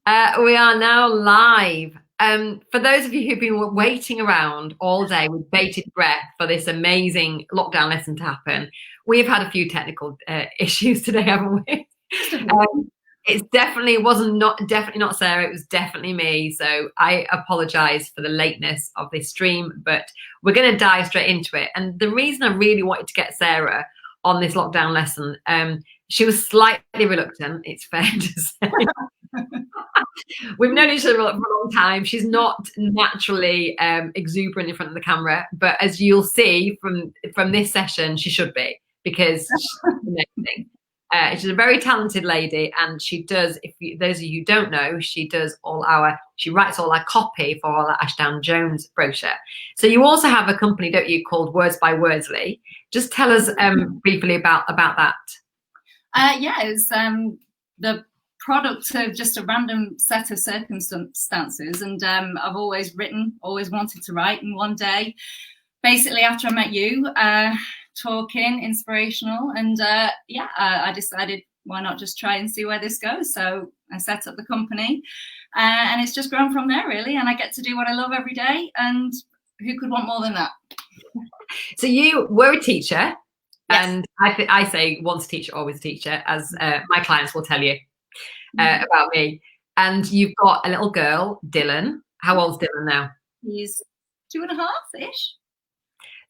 We are now live. For those of you who've been waiting around all day with bated breath for this amazing lockdown lesson to happen, we've had a few technical issues today, haven't we? It's definitely definitely not Sarah. It was definitely me. So I apologize for the lateness of this stream, but we're going to dive straight into it. And the reason I really wanted to get Sarah on this lockdown lesson, she was slightly reluctant. It's fair to say. We've known each other for a long time. She's not naturally exuberant in front of the camera, but as you'll see from this session, she should be, because she's amazing. She's a very talented lady, and she does, those of you who don't know, she writes all our copy for all our Ashdown Jones brochure. So you also have a company, don't you, called Words by Woodslea. Just tell us briefly about that. Yeah, it's the product of just a random set of circumstances, and I've always wanted to write, and one day, basically after I met you, talking inspirational, and I decided, why not just try and see where this goes. So I set up the company, and it's just grown from there, really, and I get to do what I love every day, and who could want more than that? So you were a teacher. Yes. And I say once a teacher, always a teacher, as my clients will tell you about me. And you've got a little girl, Dylan. How old's Dylan now? He's 2.5-ish.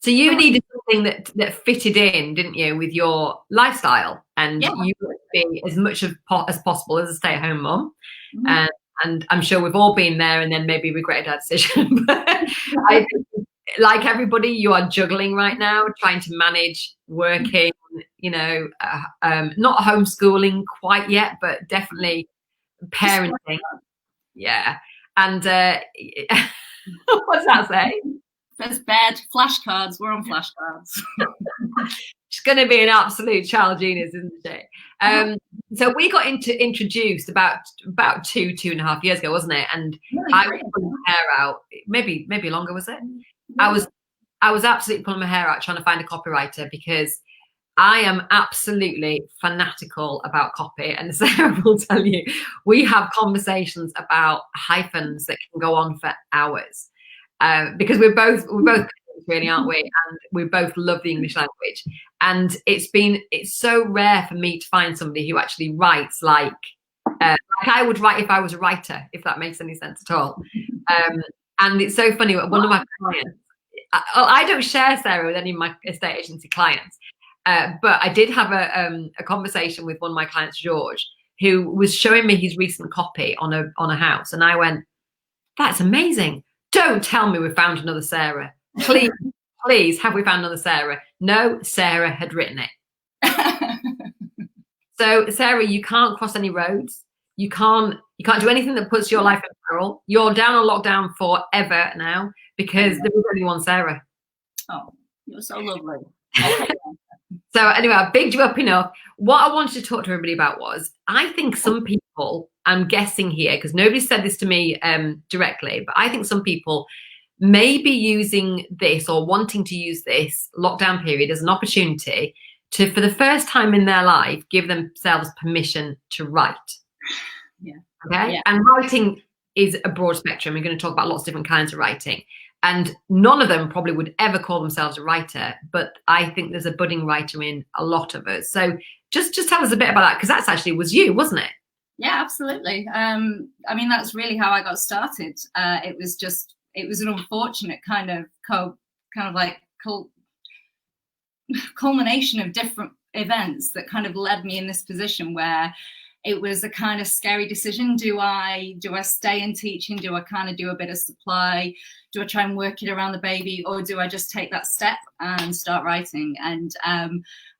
So you needed something that fitted in, didn't you, with your lifestyle? And you wanted to be as much as possible as a stay-at-home mum. And I'm sure we've all been there and then maybe regretted our decision. But I think, like everybody, you are juggling right now, trying to manage working, not homeschooling quite yet, but definitely parenting. Yeah. And what's that say? There's bed, flashcards. We're on flashcards. She's going to be an absolute child genius, isn't she? So we got introduced about 2.5 years ago, wasn't it? And I was pulling my hair out. Maybe longer, was it? I was absolutely pulling my hair out trying to find a copywriter, because I am absolutely fanatical about copy, and Sarah will tell you, we have conversations about hyphens that can go on for hours, because we're both really, aren't we? And we both love the English language, and it's so rare for me to find somebody who actually writes like I would write if I was a writer, if that makes any sense at all. And it's so funny, one of my clients, I don't share Sarah with any of my estate agency clients, but I did have a conversation with one of my clients, George, who was showing me his recent copy on a house, and I went, "That's amazing! Don't tell me we found another Sarah. Please, have we found another Sarah?" No, Sarah had written it. So Sarah, you can't cross any roads. You can't do anything that puts your life in peril. You're down on lockdown forever now, because there was only one Sarah. Oh, you're so lovely. So anyway, I bigged you up enough. What I wanted to talk to everybody about was, I think some people, I'm guessing here, because nobody said this to me directly, but I think some people may be using this or wanting to use this lockdown period as an opportunity to, for the first time in their life, give themselves permission to write. Yeah. Okay. Yeah. And writing is a broad spectrum. We're going to talk about lots of different kinds of writing, and none of them probably would ever call themselves a writer, but I think there's a budding writer in a lot of us. So just tell us a bit about that, because that's actually was you, wasn't it? Yeah, absolutely. I mean, that's really how I got started. It was an unfortunate kind of culmination of different events that kind of led me in this position where it was a kind of scary decision. Do I stay in teaching? Do I kind of do a bit of supply? Do I try and work it around the baby, or do I just take that step and start writing? And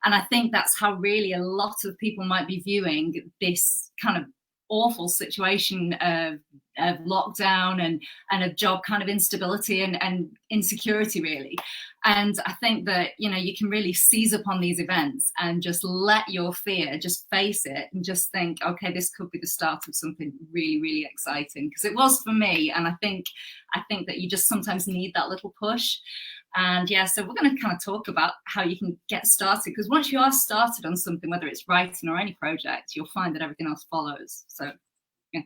I think that's how really a lot of people might be viewing this kind of awful situation of lockdown and of job kind of instability and insecurity, really. And I think that, you can really seize upon these events and just let your fear, just face it and just think, okay, this could be the start of something really, really exciting. Because it was for me. And I think that you just sometimes need that little push. And yeah, so we're going to kind of talk about how you can get started, because once you are started on something, whether it's writing or any project, you'll find that everything else follows. So Yeah.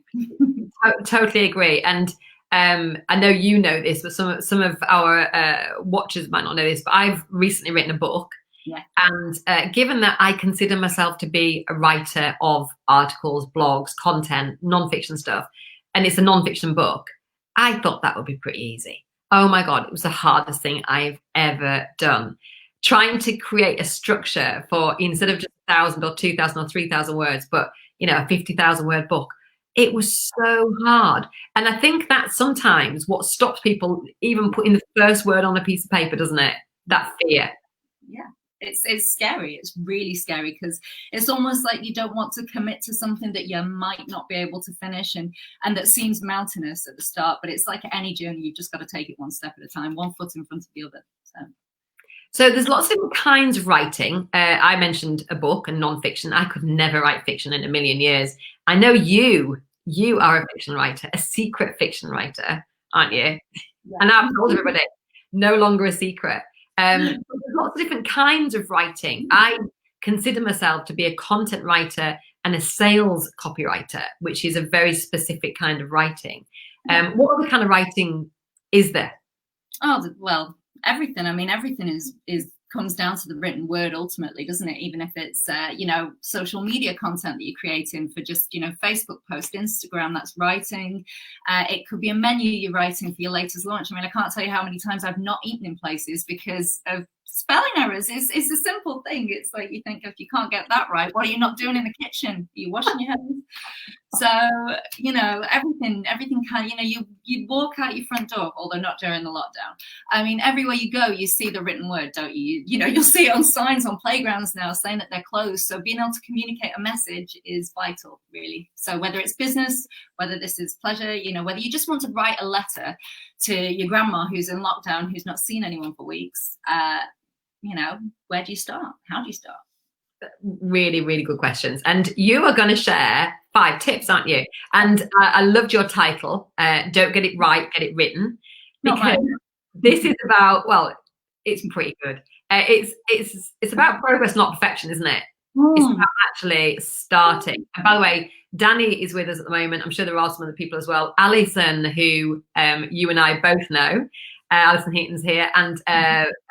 Totally agree. And I know you know this, but some of our watchers might not know this, but I've recently written a book. Yeah. And given that I consider myself to be a writer of articles, blogs, content, nonfiction stuff, and it's a nonfiction book, I thought that would be pretty easy. Oh my God, it was the hardest thing I've ever done. Trying to create a structure for, instead of just 1,000 or 2,000 or 3,000 words, but a 50,000 word book. It was so hard. And I think that's sometimes what stops people even putting the first word on a piece of paper, doesn't it? That fear. Yeah. It's scary. It's really scary, because it's almost like you don't want to commit to something that you might not be able to finish, and that seems mountainous at the start, but it's like any journey. You've just got to take it one step at a time, one foot in front of the other. So there's lots of different kinds of writing. I mentioned a book and nonfiction. I could never write fiction in a million years. I know you are a fiction writer, a secret fiction writer, aren't you? Yeah. And I've told everybody, no longer a secret. There's lots of different kinds of writing. I consider myself to be a content writer and a sales copywriter, which is a very specific kind of writing. What other kind of writing is there? Oh, well, everything. I mean, everything is comes down to the written word ultimately, doesn't it? Even if it's social media content that you're creating for just Facebook post, Instagram, that's writing. It could be a menu you're writing for your latest launch. I mean, I can't tell you how many times I've not eaten in places because of spelling errors. It's a simple thing. It's like, you think, if you can't get that right, what are you not doing in the kitchen? Are you washing your hands? So everything kind of, you walk out your front door, although not during the lockdown. I mean, everywhere you go, you see the written word, don't you? You'll see it on signs on playgrounds now saying that they're closed. So being able to communicate a message is vital, really. So whether it's business, whether this is pleasure, whether you just want to write a letter to your grandma who's in lockdown, who's not seen anyone for weeks, where do you start? How do you start? Really, really good questions. And you are going to share 5 tips, aren't you? And I loved your title, Don't Get It Right, Get It Written. Because this is about, well, it's pretty good. It's about progress, not perfection, isn't it? It's about actually starting. And by the way, Danny is with us at the moment. I'm sure there are some other people as well. Alison, who you and I both know, Alison Heaton's here, and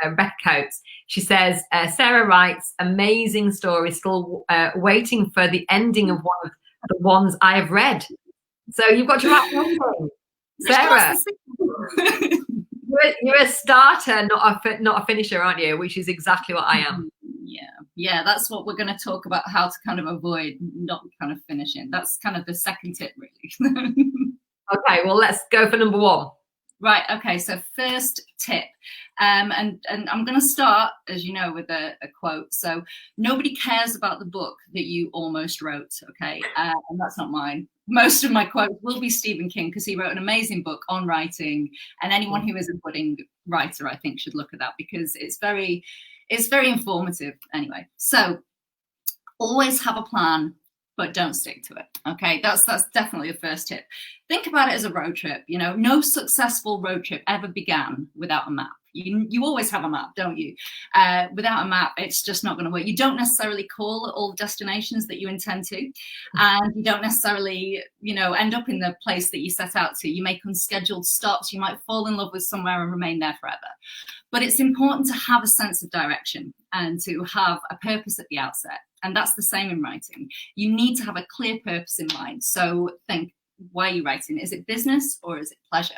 Rebecca Coates. She says, Sarah writes, amazing story, still waiting for the ending of one of the ones I have read. So you've got to write one. Sarah, you're a starter, not a finisher, aren't you? Which is exactly what I am. Yeah, that's what we're going to talk about, how to kind of avoid not kind of finishing. That's kind of the second tip, really. Okay, well, let's go for number 1. Right. Okay. So first tip, and I'm going to start, as you know, with a quote. So nobody cares about the book that you almost wrote. Okay. And that's not mine. Most of my quotes will be Stephen King, because he wrote an amazing book on writing, and anyone who is a budding writer, I think, should look at that, because it's very informative. Anyway, so always have a plan, but don't stick to it. Okay, that's definitely the first tip. Think about it as a road trip. No successful road trip ever began without a map. You always have a map, don't you? Without a map, it's just not going to work. You don't necessarily call all the destinations that you intend to, and you don't necessarily, end up in the place that you set out to. You make unscheduled stops. You might fall in love with somewhere and remain there forever. But it's important to have a sense of direction and to have a purpose at the outset. And that's the same in writing. You need to have a clear purpose in mind. So think, why are you writing? Is it business or is it pleasure?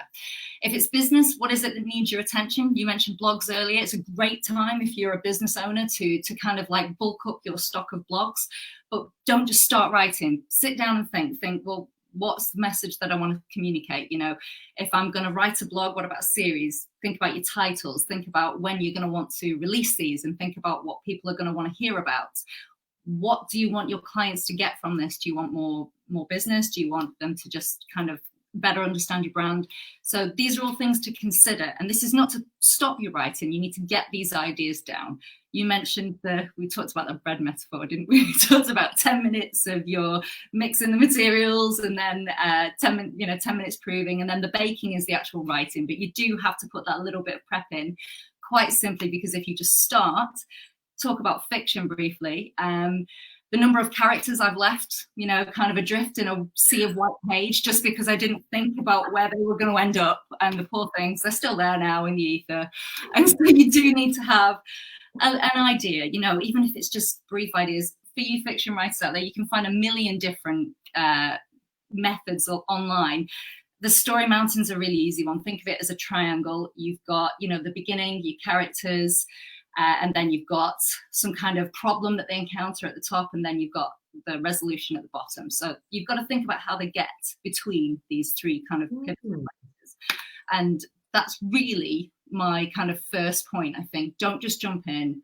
If it's business, what is it that needs your attention? You mentioned blogs earlier. It's a great time if you're a business owner to kind of like bulk up your stock of blogs, but don't just start writing. Sit down and think, well, what's the message that I want to communicate? If I'm going to write a blog, what about a series? Think about your titles. Think about when you're going to want to release these, and think about what people are going to want to hear about. What do you want your clients to get from this? Do you want more business? Do you want them to just kind of better understand your brand? So these are all things to consider. And this is not to stop your writing. You need to get these ideas down. You mentioned we talked about the bread metaphor, didn't we? We talked about 10 minutes of your mixing the materials, and then 10 minutes proving, and then the baking is the actual writing. But you do have to put that little bit of prep in, quite simply because if you just start, talk about fiction briefly. the number of characters I've left, you know, kind of adrift in a sea of white page just because I didn't think about where they were going to end up. And the poor things, they're still there now in the ether. And so you do need to have an idea, you know, even if it's just brief ideas. For you fiction writers out there, you can find a million different methods online. The story mountain's a really easy one. Think of it as a triangle. You've got, you know, the beginning, your characters, and then you've got some kind of problem that they encounter at the top, and then you've got the resolution at the bottom. So you've got to think about how they get between these three kind of pivotal places. And that's really my kind of first point, I think. Don't just jump in.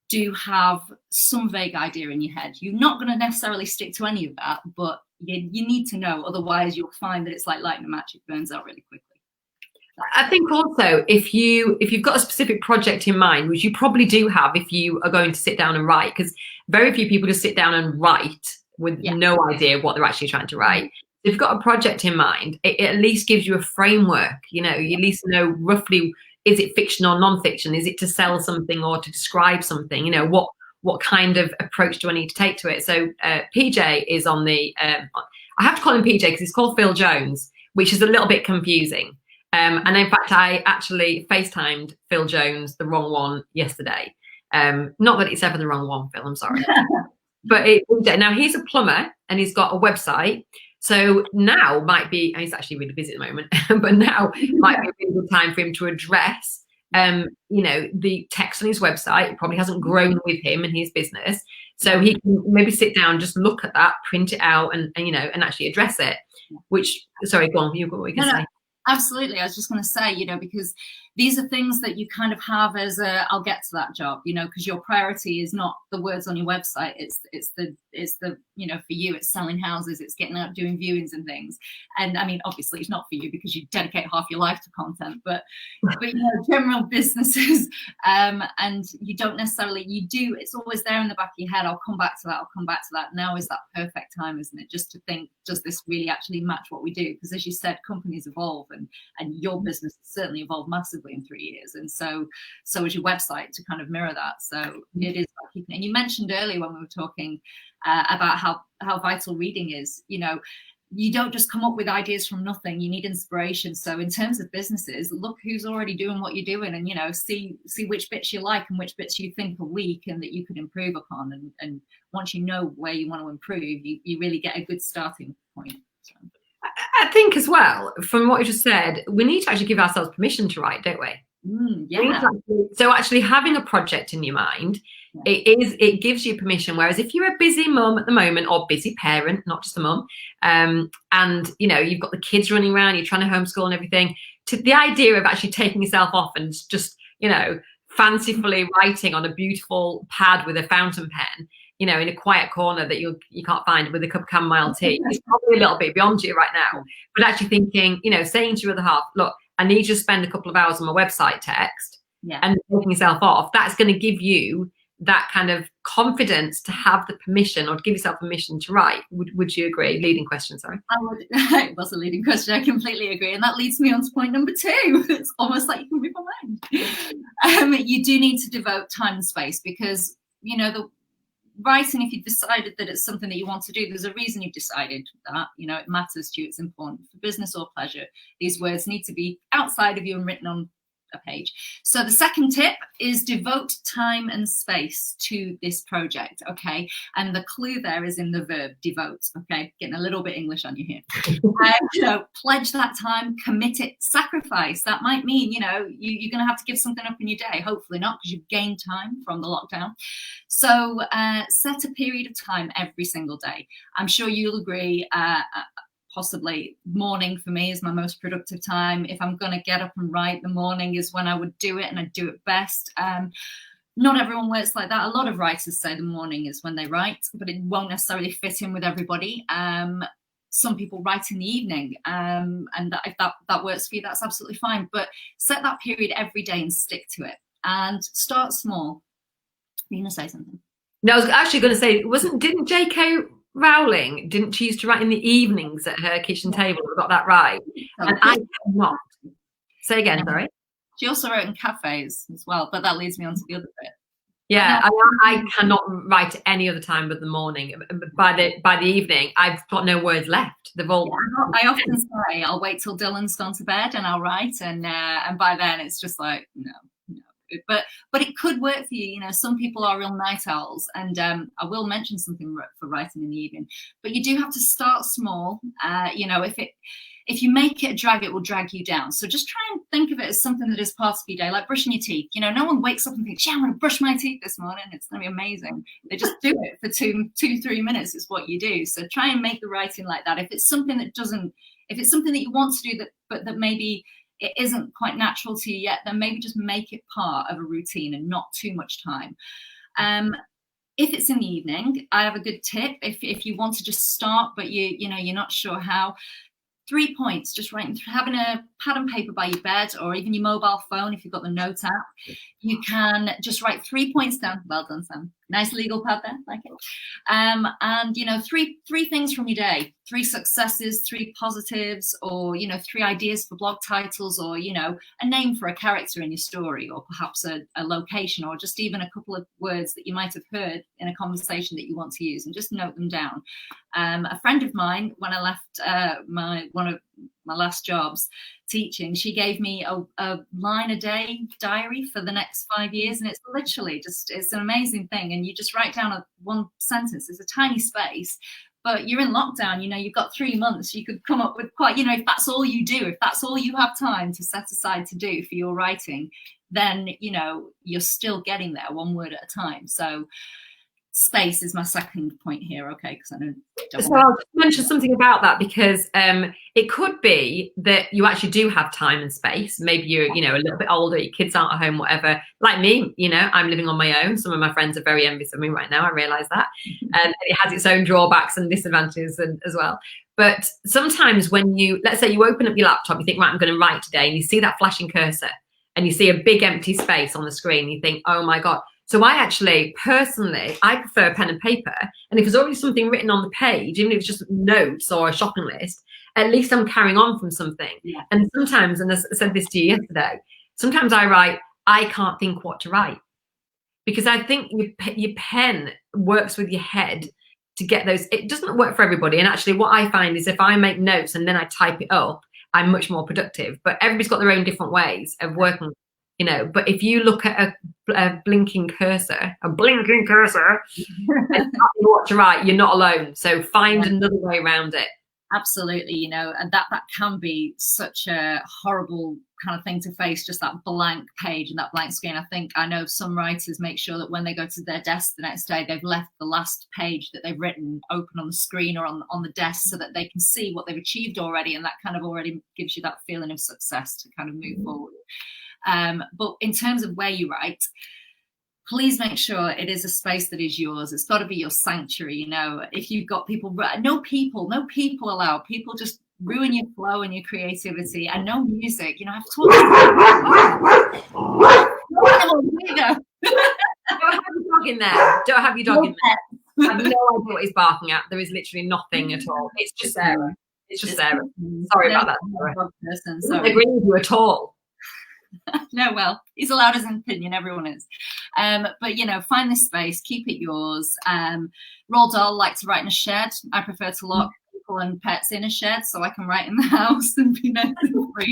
Do have some vague idea in your head. You're not going to necessarily stick to any of that, but you need to know. Otherwise, you'll find that it's like lighting a match. It burns out really quickly. I think also if you've got a specific project in mind, which you probably do have if you are going to sit down and write, because very few people just sit down and write with no idea what they're actually trying to write. If you've got a project in mind, it at least gives you a framework. You know, you at least know roughly, is it fiction or non-fiction? Is it to sell something or to describe something? You know, what kind of approach do I need to take to it? So PJ is on the, I have to call him PJ because he's called Phil Jones, which is a little bit confusing. And in fact, I actually FaceTimed Phil Jones, the wrong one, yesterday. Not that it's ever the wrong one, Phil, I'm sorry. But now he's a plumber and he's got a website. So now might be, and he's actually really busy at the moment, but now might be a really good time for him to address, you know, the text on his website. It probably hasn't grown with him and his business. So he can maybe sit down, just look at that, print it out and you know, and actually address it, which, sorry, go on, you've got what you can say. Absolutely. I was just going to say, you know, because these are things that you kind of have as a, I'll get to that job, you know, because your priority is not the words on your website. It's the, you know, for you, it's selling houses, it's getting out doing viewings and things. And I mean, obviously it's not for you because you dedicate half your life to content, but you know, general businesses, and you don't necessarily, you do, it's always there in the back of your head. I'll come back to that. Now is that perfect time, isn't it? Just to think, does this really actually match what we do? Because as you said, companies evolve and your business has certainly evolved massively in 3 years, and so is your website to kind of mirror that. So it is about keeping it. And you mentioned earlier when we were talking about how vital reading is. You know, you don't just come up with ideas from nothing. You need inspiration. So in terms of businesses, look who's already doing what you're doing, and you know, see which bits you like and which bits you think are weak and that you could improve upon. And once you know where you want to improve, you really get a good starting point. So. I think as well, from what you just said, we need to actually give ourselves permission to write, don't we? So actually having a project in your mind, it gives you permission. Whereas if you're a busy mum at the moment, or busy parent, not just a mum, and you know, you've got the kids running around, you're trying to homeschool and everything, to the idea of actually taking yourself off and just, you know, fancifully writing on a beautiful pad with a fountain pen, you know, in a quiet corner that you can't find with a cup of chamomile tea, it's probably a little bit beyond you right now. But actually thinking, you know, saying to your other half, look, I need you to spend a couple of hours on my website text, and taking yourself off, that's going to give you that kind of confidence to have the permission, or to give yourself permission to write. Would you agree? Leading question, sorry. I would. It was a leading question. I completely agree. And that leads me on to point number 2. It's almost like you can read my mind. You do need to devote time and space, because, you know, the writing, if you've decided that it's something that you want to do, there's a reason you've decided that, you know, it matters to you, it's important for business or pleasure. These words need to be outside of you and written on a page. So the second tip is devote time and space to this project, okay? And the clue there is in the verb devote, okay? Getting a little bit English on you here. You know, pledge that time, commit it, sacrifice. That might mean, you know, you're going to have to give something up in your day. Hopefully not, because you've gained time from the lockdown. So set a period of time every single day. I'm sure you'll agree, possibly morning for me is my most productive time. If I'm going to get up and write, the morning is when I would do it, and I do it best. Not everyone works like that. A lot of writers say the morning is when they write, but it won't necessarily fit in with everybody. Some people write in the evening, and if that works for you, that's absolutely fine. But set that period every day and stick to it, and start small. You're going to say something? No, I was actually going to say, didn't J.K. Rowling, didn't she used to write in the evenings at her kitchen table? I got that right. And I cannot. Say again, sorry. She also wrote in cafes as well, but that leads me on to the other bit. Yeah, I cannot write at any other time but the morning. By the evening, I've got no words left. They've all. Yeah, I often say I'll wait till Dylan's gone to bed and I'll write, and by then it's just like no. But it could work for you. You know, some people are real night owls, and I will mention something for writing in the evening. But you do have to start small. You know, if you make it a drag, it will drag you down. So just try and think of it as something that is part of your day, like brushing your teeth. You know, no one wakes up and thinks, yeah, I'm going to brush my teeth this morning. It's going to be amazing. They just do it for 3 minutes is what you do. So try and make the writing like that. If it's something that you want to do but that maybe it isn't quite natural to you yet, then maybe just make it part of a routine and not too much time. If it's in the evening, I have a good tip. If you want to just start, but you're not sure how, 3 points, just writing, having a pad and paper by your bed, or even your mobile phone if you've got the note app. You can just write 3 points down. Well done, Sam. Nice legal pad there, like it. And three things from your day, 3 successes, 3 positives, or 3 ideas for blog titles, or a name for a character in your story, or perhaps a location, or just even a couple of words that you might have heard in a conversation that you want to use, and just note them down. A friend of mine, when I left one of my last jobs teaching, she gave me a line a day diary for the next 5 years, and it's literally it's an amazing thing. And you just write down one sentence. It's a tiny space, but you're in lockdown, you've got 3 months. You could come up with quite, if that's all you do, if that's all you have time to set aside to do for your writing, then you're still getting there, one word at a time. So space is my second point here, okay? Because I don't so I'll just mention something about that, because it could be that you actually do have time and space. Maybe you're a little bit older, your kids aren't at home, whatever. Like me, I'm living on my own. Some of my friends are very envious of me right now, I realise that. And it has its own drawbacks and disadvantages as well. But sometimes when let's say you open up your laptop, you think, right, I'm going to write today, and you see that flashing cursor and you see a big empty space on the screen, you think, oh my God. So I actually, personally, I prefer pen and paper. And if there's already something written on the page, even if it's just notes or a shopping list, at least I'm carrying on from something. Yeah. And sometimes, and I said this to you yesterday, sometimes I write, I can't think what to write. Because I think your pen works with your head to get those. It doesn't work for everybody. And actually what I find is if I make notes and then I type it up, I'm much more productive. But everybody's got their own different ways of working. But if you look at a blinking cursor, and not know what to write, you're not alone. So find another way around it. Absolutely, and that can be such a horrible kind of thing to face, just that blank page and that blank screen. I know some writers make sure that when they go to their desk the next day, they've left the last page that they've written open on the screen or on the desk, so that they can see what they've achieved already, and that kind of already gives you that feeling of success to kind of move forward. But in terms of where you write, please make sure it is a space that is yours. It's got to be your sanctuary. If you've got people, no people allowed. People just ruin your flow and your creativity. And no music. I've talked Don't have your dog in there. Don't have your dog in there. I have no idea what he's barking at. There is literally nothing at all. It's just Sarah. Sorry about that, Sarah. I agree with you at all. No, well, he's allowed his opinion, everyone is. But find this space, keep it yours. Roald Dahl liked to write in a shed. I prefer to lock people and pets in a shed so I can write in the house and be nice and free.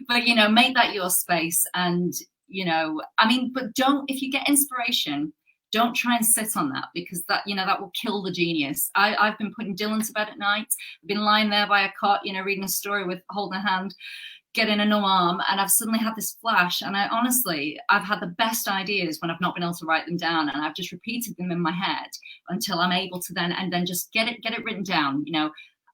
But make that your space. And but if you get inspiration, don't try and sit on that, because that will kill the genius. I've been putting Dylan to bed at night. I've been lying there by a cot, reading a story with holding a hand, getting a numb arm, and I've suddenly had this flash, and I've had the best ideas when I've not been able to write them down, and I've just repeated them in my head until I'm able to then just get it written down,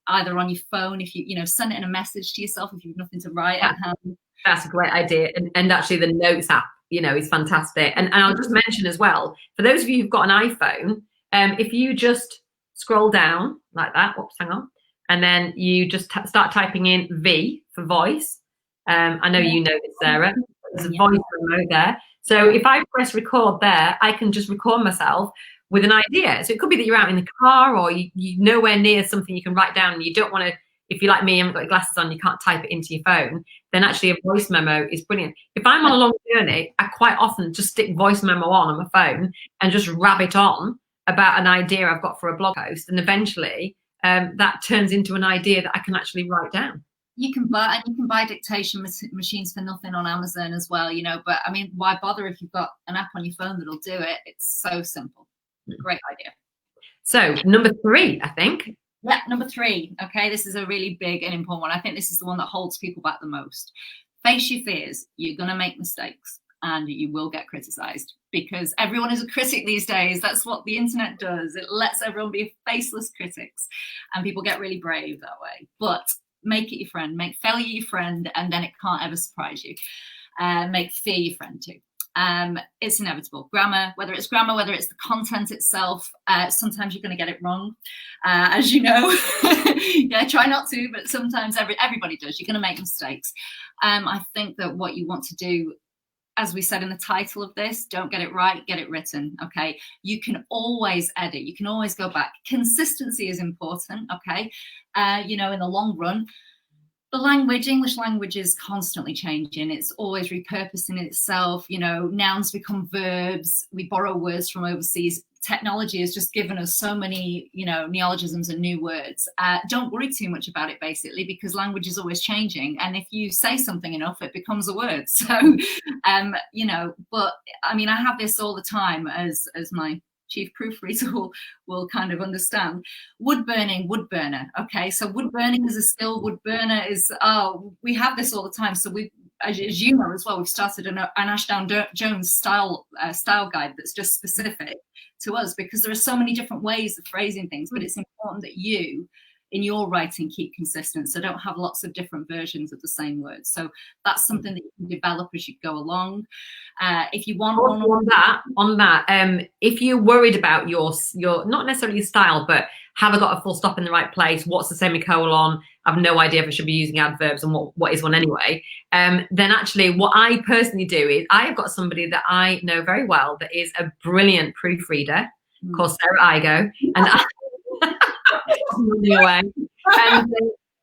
either on your phone, if you send it in a message to yourself if you've nothing to write at hand. That's a great idea. And actually the notes app, is fantastic. And I'll just mention as well, for those of you who've got an iPhone, if you just scroll down like that, hang on, and then you just start typing in V for voice. I know you know this, Sarah. There's a voice remote there. So if I press record there, I can just record myself with an idea. So it could be that you're out in the car, or you're nowhere near something you can write down, and you don't want to if you're like me and haven't got your glasses on, you can't type it into your phone, then actually a voice memo is brilliant. If I'm on a long journey, I quite often just stick voice memo on my phone and just rabbit on about an idea I've got for a blog post, and eventually that turns into an idea that I can actually write down. You can buy dictation machines for nothing on Amazon as well, you know, but I mean, why bother if you've got an app on your phone that'll do it? It's so simple. Great idea. So number 3, I think. Yeah, number 3. Okay, this is a really big and important one. I think this is the one that holds people back the most. Face your fears. You're going to make mistakes and you will get criticized, because everyone is a critic these days. That's what the internet does. It lets everyone be faceless critics, and people get really brave that way. But make it your friend, make failure your friend, and then it can't ever surprise you. Make fear your friend too. It's inevitable. Grammar, whether it's the content itself, sometimes you're going to get it wrong, as you know. Yeah, try not to, but sometimes everybody does. You're going to make mistakes. I think that what you want to do, as we said in the title of this, don't get it right, get it written, okay? You can always edit. You can always go back. Consistency is important, okay? You know, in the long run, the English language is constantly changing. It's always repurposing itself. You know, nouns become verbs. We borrow words from overseas. Technology has just given us so many, you know, neologisms and new words. Don't worry too much about it, basically, because language is always changing. And if you say something enough, it becomes a word. So, you know, but I mean, I have this all the time as my chief proofreader will kind of understand. Wood burning, wood burner. Okay, so wood burning is a skill. Wood burner is, we have this all the time. So we, as you know as well, we've started an Ashdown Jones style guide that's just specific to us, because there are so many different ways of phrasing things, but it's important that you, in your writing, keep consistent. So don't have lots of different versions of the same words. So that's something that you can develop as you go along. If you want on that, if you're worried about your not necessarily your style, but have I got a full stop in the right place? What's the semicolon? I've no idea if I should be using adverbs and what is one anyway. Then actually what I personally do is I have got somebody that I know very well that is a brilliant proofreader called Sarah Igo. And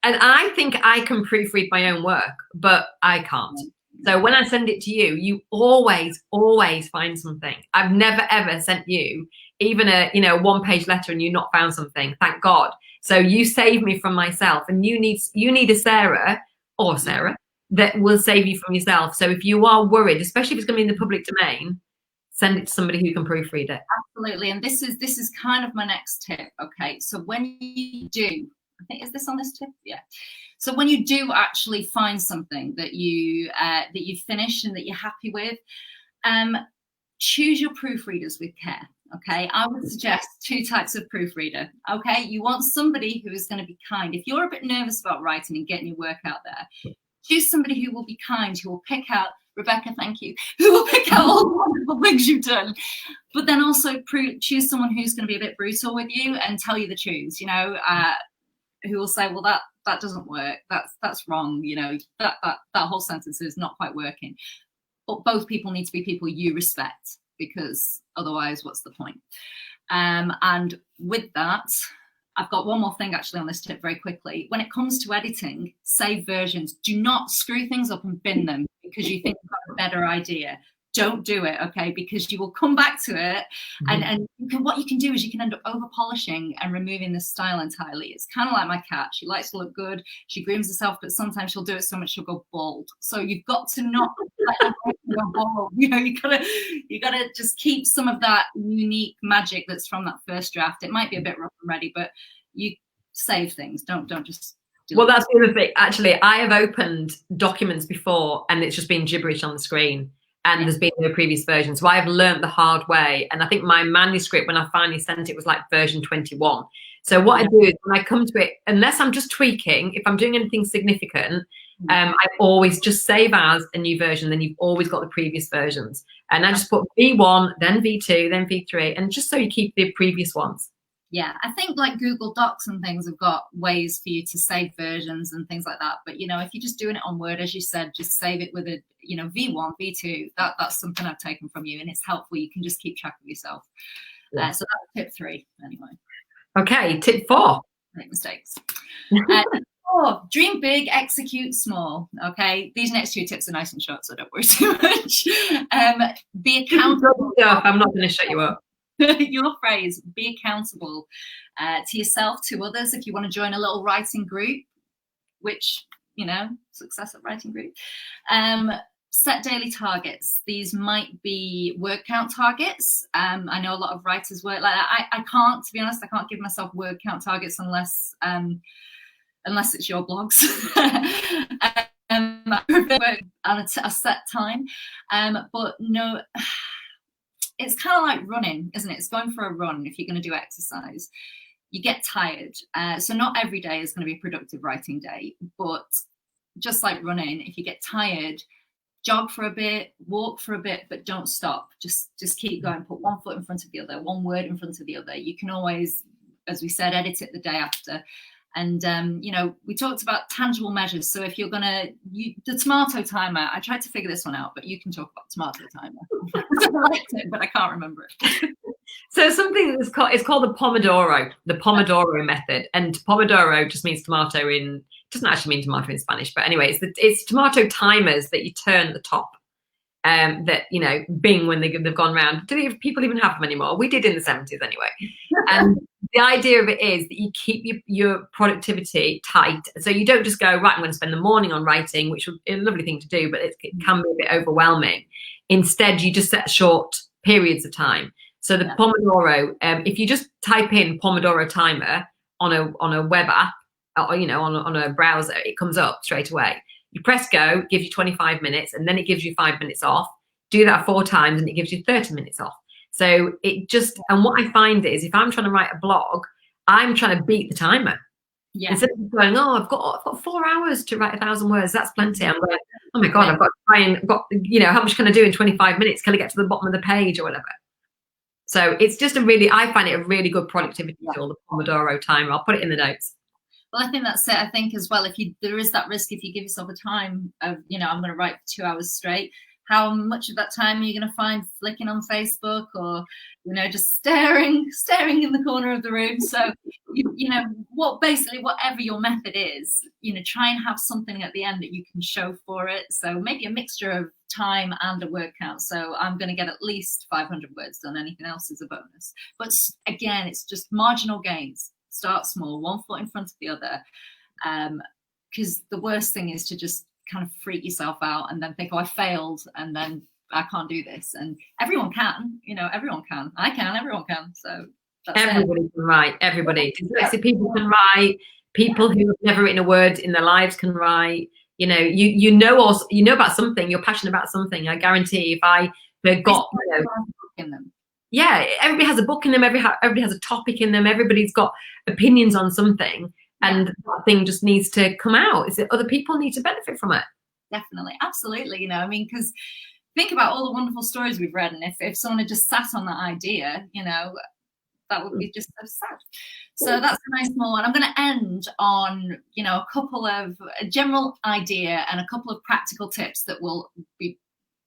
I think I can proofread my own work, but I can't. So when I send it to you, you always find something. I've never ever sent you even a 1-page letter and you not found something. Thank God. So you save me from myself, and you need a Sarah that will save you from yourself. So if you are worried, especially if it's going to be in the public domain, send it to somebody who can proofread it. Absolutely. And this is kind of my next tip. Okay, so when you do, I think, is this on this tip? Yeah. So when you do actually find something that you finish and that you're happy with, choose your proofreaders with care. Okay, I would suggest 2 types of proofreader. Okay, you want somebody who is going to be kind. If you're a bit nervous about writing and getting your work out there, choose somebody who will be kind, who will pick out, Rebecca, thank you, who will pick out all the wonderful things you've done. But then also choose someone who's going to be a bit brutal with you and tell you the truth, you know, who will say, well, that doesn't work, that's wrong, you know, that whole sentence is not quite working. But both people need to be people you respect, because otherwise, what's the point? And with that, I've got one more thing actually on this tip very quickly. When it comes to editing, save versions. Do not screw things up and bin them because you think you've got a better idea. Don't do it, okay? Because you will come back to it, and what you can do is you can end up over polishing and removing the style entirely. It's kind of like my cat. She likes to look good. She grooms herself, but sometimes she'll do it so much she'll go bald. So you've got to not let her go bald. You know, you gotta just keep some of that unique magic that's from that first draft. It might be a bit rough and ready, but you save things. Don't just. Well, that's the other thing. Actually, I have opened documents before, and it's just been gibberish on the screen. And there's been no previous version. So I've learned the hard way. And I think my manuscript, when I finally sent it, was like version 21. So what I do is when I come to it, unless I'm just tweaking, if I'm doing anything significant, I always just save as a new version. Then you've always got the previous versions. And I just put V1, then V2, then V3, and just so you keep the previous ones. Yeah, I think like Google Docs and things have got ways for you to save versions and things like that. But, you know, if you're just doing it on Word, as you said, just save it with a, you know, V1, V2. That's something I've taken from you, and it's helpful. You can just keep track of yourself. So that's tip 3 anyway. Okay, tip 4. Make mistakes. Oh, dream big, execute small. Okay, these next 2 tips are nice and short, so don't worry too much. Be accountable. I'm not going to shut you up. Your phrase, be accountable to yourself, to others. If you want to join a little writing group, which, you know, Success at Writing Group, set daily targets. These might be word count targets. I know a lot of writers work like that. I can't, to be honest, I can't give myself word count targets unless it's your blogs. On a set time, but no, it's kind of like running, isn't it? It's going for a run. If you're going to do exercise, you get tired. So not every day is going to be a productive writing day, but just like running, if you get tired, jog for a bit, walk for a bit, but don't stop. Just keep going. Put one foot in front of the other, one word in front of the other. You can always, as we said, edit it the day after. And, you know, we talked about tangible measures. So if you're going to, the tomato timer, I tried to figure this one out, but you can talk about tomato timer. I liked it, but I can't remember it. So something that's called, it's called the Pomodoro method. And Pomodoro just means tomato in, doesn't actually mean tomato in Spanish, but anyway, it's tomato timers that you turn at the top. That, you know, bing when they've gone round. Do people even have them anymore? We did in the 70s anyway. And the idea of it is that you keep your productivity tight. So you don't just go, right, I'm going to spend the morning on writing, which is a lovely thing to do, but it can be a bit overwhelming. Instead, you just set short periods of time. So the Pomodoro, if you just type in Pomodoro timer on a web app, or, you know, on a browser, it comes up straight away. You press go, gives you 25 minutes, and then it gives you 5 minutes off. Do that 4 times, and it gives you 30 minutes off. So it just, and what I find is, if I'm trying to write a blog, I'm trying to beat the timer. Yeah. Instead of going, oh, I've got 4 hours to write 1,000 words. That's plenty. I'm going, oh my God, I've got to try and you know, how much can I do in 25 minutes? Can I get to the bottom of the page or whatever? So it's just I find it a really good productivity tool, the Pomodoro timer. I'll put it in the notes. Well, I think that's it. I think as well, there is that risk if you give yourself a time of, you know, I'm going to write for 2 hours straight. How much of that time are you going to find flicking on Facebook or, you know, just staring in the corner of the room? So, you know, whatever your method is, you know, try and have something at the end that you can show for it. So maybe a mixture of time and a word count. So I'm going to get at least 500 words done. Anything else is a bonus. But again, it's just marginal gains. Start small, one foot in front of the other. Because the worst thing is to just kind of freak yourself out and then think, oh, I failed, and then I can't do this. And everyone can, you know, everyone can. I can, everyone can. So that's everybody can write. Everybody. Dyslexic people can write. People who have never written a word in their lives can write. You know, you know about something. You're passionate about something. I guarantee if I got, you know, in them. Yeah, everybody has a book in them. Everybody has a topic in them. Everybody's got opinions on something, and that thing just needs to come out. Is it other people need to benefit from it? Definitely, absolutely. You know, I mean, because think about all the wonderful stories we've read, and if someone had just sat on that idea, you know, that would be just so sad. So that's a nice small one. I'm going to end on, you know, a general idea and a couple of practical tips that will be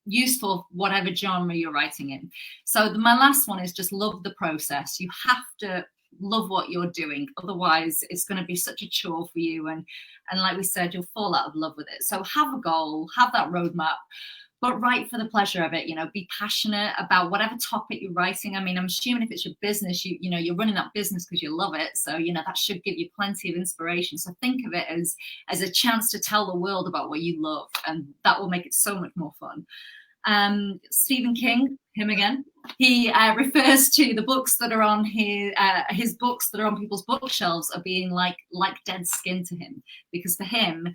useful whatever genre you're writing in. So my last one is just love the process. You have to love what you're doing, otherwise it's going to be such a chore for you, and like we said, you'll fall out of love with it. So have a goal, have that roadmap, but write for the pleasure of it. You know, be passionate about whatever topic you're writing. I mean, I'm assuming if it's your business, you know, you're running that business because you love it, so you know that should give you plenty of inspiration. So think of it as a chance to tell the world about what you love, and that will make it so much more fun. Stephen King, him again, he refers to the books that are on his books that are on people's bookshelves are being like dead skin to him, because for him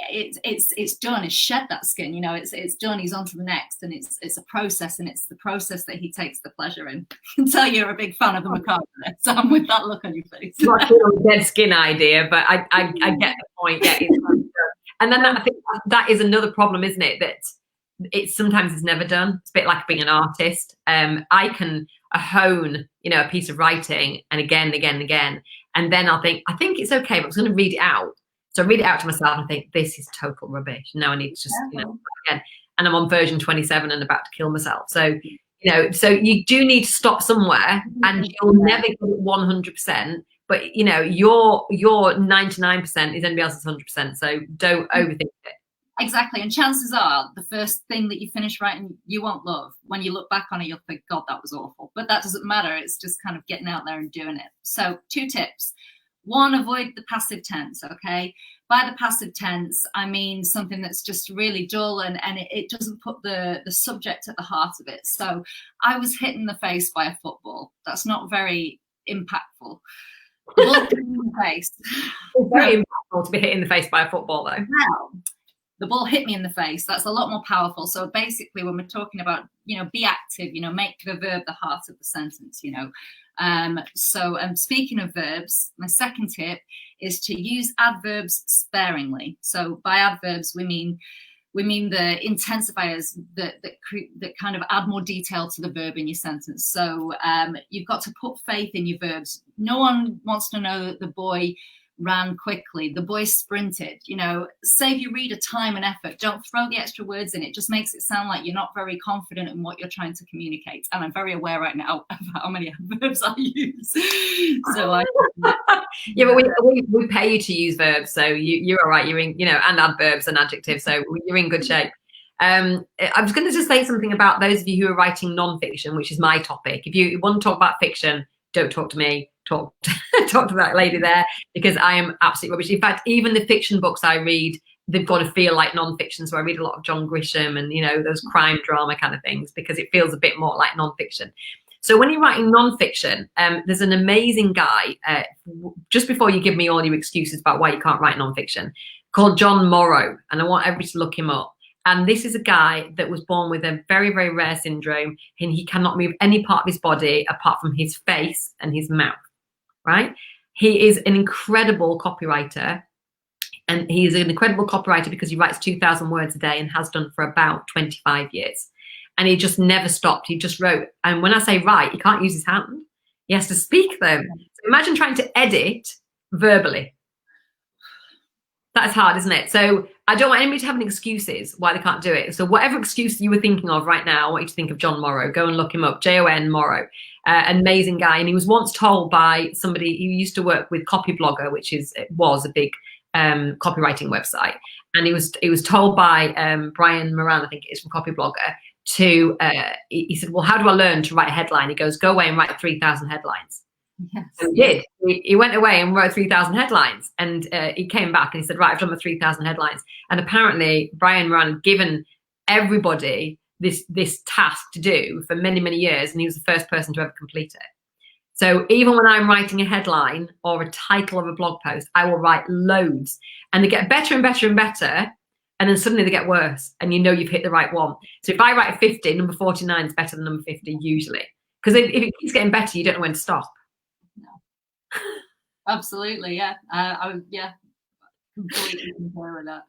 it's done, it's shed that skin, you know, it's done, he's on to the next, and it's a process, and it's the process that he takes the pleasure in. I can tell you're a big fan of the macabre, Sam, with that look on your face. Not a dead skin idea, but I get the point. Yeah, and then I think that is another problem, isn't it, that sometimes it's never done. It's a bit like being an artist. I can hone, you know, a piece of writing, and again, and then I think it's okay, but I was going to read it out. So I read it out to myself and think, this is total rubbish. Now I need to just, you know, again. And I'm on version 27 and about to kill myself. So, you know, so you do need to stop somewhere, and you'll never get it 100%, but you know, your 99% is anybody else's 100%. So don't overthink it. Exactly. And chances are the first thing that you finish writing, you won't love. When you look back on it, you'll think, God, that was awful. But that doesn't matter. It's just kind of getting out there and doing it. So 2 tips. 1, avoid the passive tense, okay? By the passive tense, I mean something that's just really dull and it doesn't put the subject at the heart of it. So I was hit in the face by a football. That's not very impactful. The ball hit me in the face. It's very impactful to be hit in the face by a football, though. Well, the ball hit me in the face. That's a lot more powerful. So basically, when we're talking about, you know, be active, you know, make the verb the heart of the sentence, you know. So speaking of verbs, my second tip is to use adverbs sparingly. So by adverbs, we mean the intensifiers that kind of add more detail to the verb in your sentence. So you've got to put faith in your verbs. No one wants to know that the boy ran quickly, the boy sprinted. You know, save your reader time and effort. Don't throw the extra words in. It just makes it sound like you're not very confident in what you're trying to communicate. And I'm very aware right now of how many adverbs I use. So yeah, but we pay you to use verbs, so you're all right. You're in, you know, and adverbs and adjectives, so you're in good shape. I was going to just say something about those of you who are writing non-fiction, which is my topic. If you want to talk about fiction, don't talk to me. Talk to that lady there, because I am absolutely rubbish. In fact, even the fiction books I read, they've got to feel like non-fiction. So I read a lot of John Grisham and, you know, those crime drama kind of things, because it feels a bit more like non-fiction. So when you're writing non-fiction, there's an amazing guy, just before you give me all your excuses about why you can't write non-fiction, called John Morrow. And I want everybody to look him up. And this is a guy that was born with a very, very rare syndrome, and he cannot move any part of his body apart from his face and his mouth, right? He is an incredible copywriter, and he is an incredible copywriter because he writes 2,000 words a day and has done for about 25 years. And he just never stopped. He just wrote. And when I say write, he can't use his hand. He has to speak them. So imagine trying to edit verbally. That's hard, isn't it? So I don't want anybody to have any excuses why they can't do it. So whatever excuse you were thinking of right now, I want you to think of John Morrow. Go and look him up, Jon Morrow. Amazing guy. And he was once told by somebody who used to work with Copyblogger, which was a big copywriting website. And he was told by Brian Moran, I think it is, from Copyblogger, he said, well, how do I learn to write a headline? He goes, go away and write 3,000 headlines. Yes. So he did. He went away and wrote 3,000 headlines, and he came back and he said, right, I've done my 3,000 headlines. And apparently Brian Moran had given everybody this task to do for many, many years, and he was the first person to ever complete it. So even when I'm writing a headline or a title of a blog post, I will write loads, and they get better and better and better, and then suddenly they get worse, and you know you've hit the right one. So if I write 50, number 49 is better than number 50 usually, because if it keeps getting better, you don't know when to stop. Absolutely, yeah. I would, yeah, completely concur with that.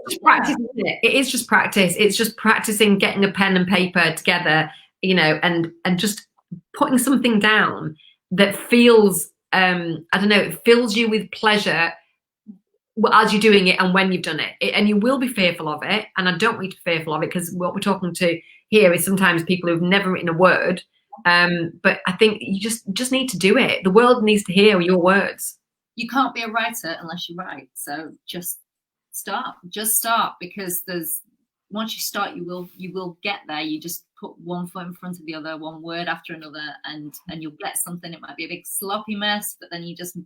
It's practice, isn't it? It is just practice. It's just practicing getting a pen and paper together, you know, and just putting something down that feels, I don't know, it fills you with pleasure as you're doing it and when you've done it. And you will be fearful of it. And I don't want you to be fearful of it, because what we're talking to here is sometimes people who've never written a word. But I think you just need to do it. The world needs to hear your words. You can't be a writer unless you write. So just start, because once you start, you will get there. You just put one foot in front of the other, one word after another, and you'll get something. It might be a big sloppy mess, but then you just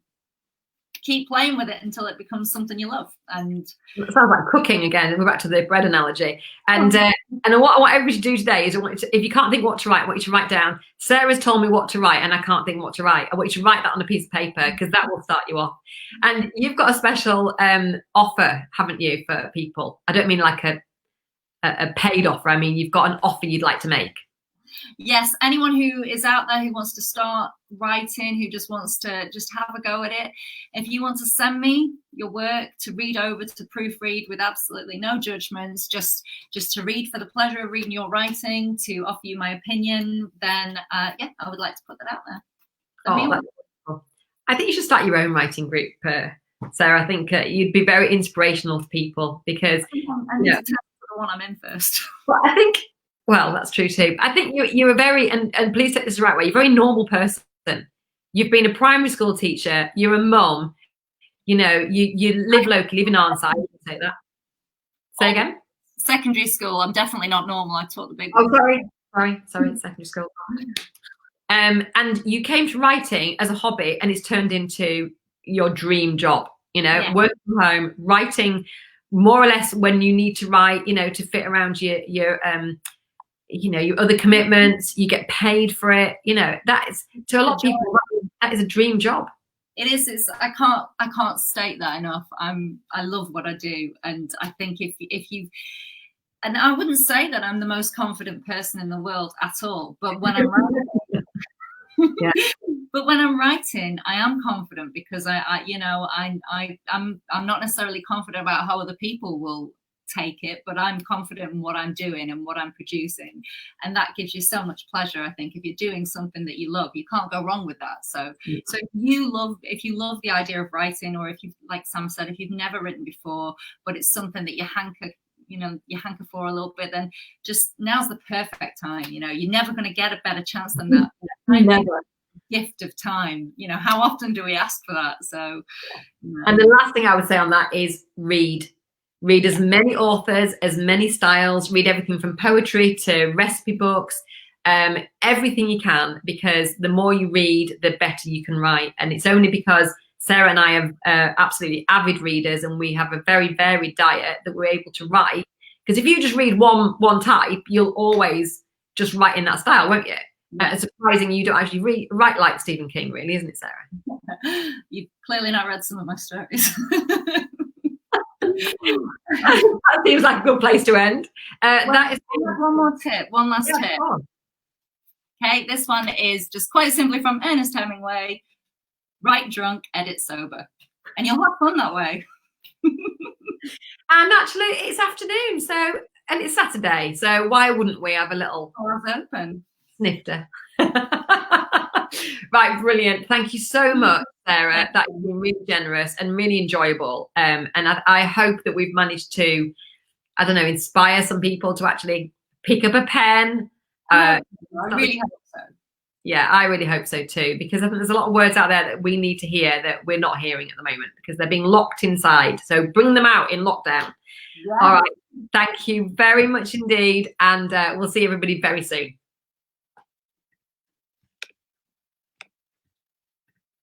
keep playing with it until it becomes something you love. And it sounds like cooking again. We're back to the bread analogy. And what I want everybody to do today is, if you can't think what to write, I want you to write down, Sarah's told me what to write and I can't think what to write. I want you to write that on a piece of paper, because that will start you off. And you've got a special offer, haven't you, for people? I don't mean like a paid offer. I mean, you've got an offer you'd like to make. Yes, anyone who is out there who wants to start writing, who just wants to have a go at it, if you want to send me your work to read over, to proofread with absolutely no judgments, just to read for the pleasure of reading your writing, to offer you my opinion, then yeah, I would like to put that out there. That's cool. I think you should start your own writing group, Sarah. I think you'd be very inspirational to people, because I need to tell the one I'm in first. Well, I think. Well, that's true too. I think you're a very, and please take this the right way, you're a very normal person. You've been a primary school teacher. You're a mum. You know, you live locally, live in Arnside. Say that. Say again. Secondary school. I'm definitely not normal. I taught the big. Oh, sorry. Secondary school. And you came to writing as a hobby, and it's turned into your dream job. You know, working from home, writing more or less when you need to write. You know, to fit around your you know, your other commitments. You get paid for it. You know, that is, to a lot of people, that is a dream job. It is. I can't state that enough. I love what I do, and I think if you, and I wouldn't say that I'm the most confident person in the world at all, but when I'm writing, but when I'm writing, I am confident because I'm not necessarily confident about how other people will take it, but I'm confident in what I'm doing and what I'm producing, and that gives you so much pleasure. I think if you're doing something that you love, you can't go wrong with that. So if you love the idea of writing, or if you, like Sam said, if you've never written before but it's something that you hanker for a little bit, then just now's the perfect time. You know, you're never going to get a better chance than that. Never. Gift of time. You know, how often do we ask for that? So and the last thing I would say on that is read as many authors, as many styles, read everything from poetry to recipe books, everything you can, because the more you read, the better you can write. And it's only because Sarah and I have absolutely avid readers, and we have a very varied diet, that we're able to write. Because if you just read one type, you'll always just write in that style, won't you? It's surprising you don't actually write like Stephen King, really, isn't it, Sarah? You've clearly not read some of my stories. That seems like a good place to end. That is one more tip, one last tip. Okay, this one is just quite simply from Ernest Hemingway: write drunk, edit sober, and you'll have fun that way. And actually, it's afternoon, and it's Saturday, so why wouldn't we have a little open snifter? Right, brilliant. Thank you so much, Sarah. That has been really generous and really enjoyable. And I hope that we've managed to, I don't know, inspire some people to actually pick up a pen. I really hope so. Yeah, I really hope so too, because I think there's a lot of words out there that we need to hear that we're not hearing at the moment because they're being locked inside. So bring them out in lockdown. Yeah. All right. Thank you very much indeed. And we'll see everybody very soon.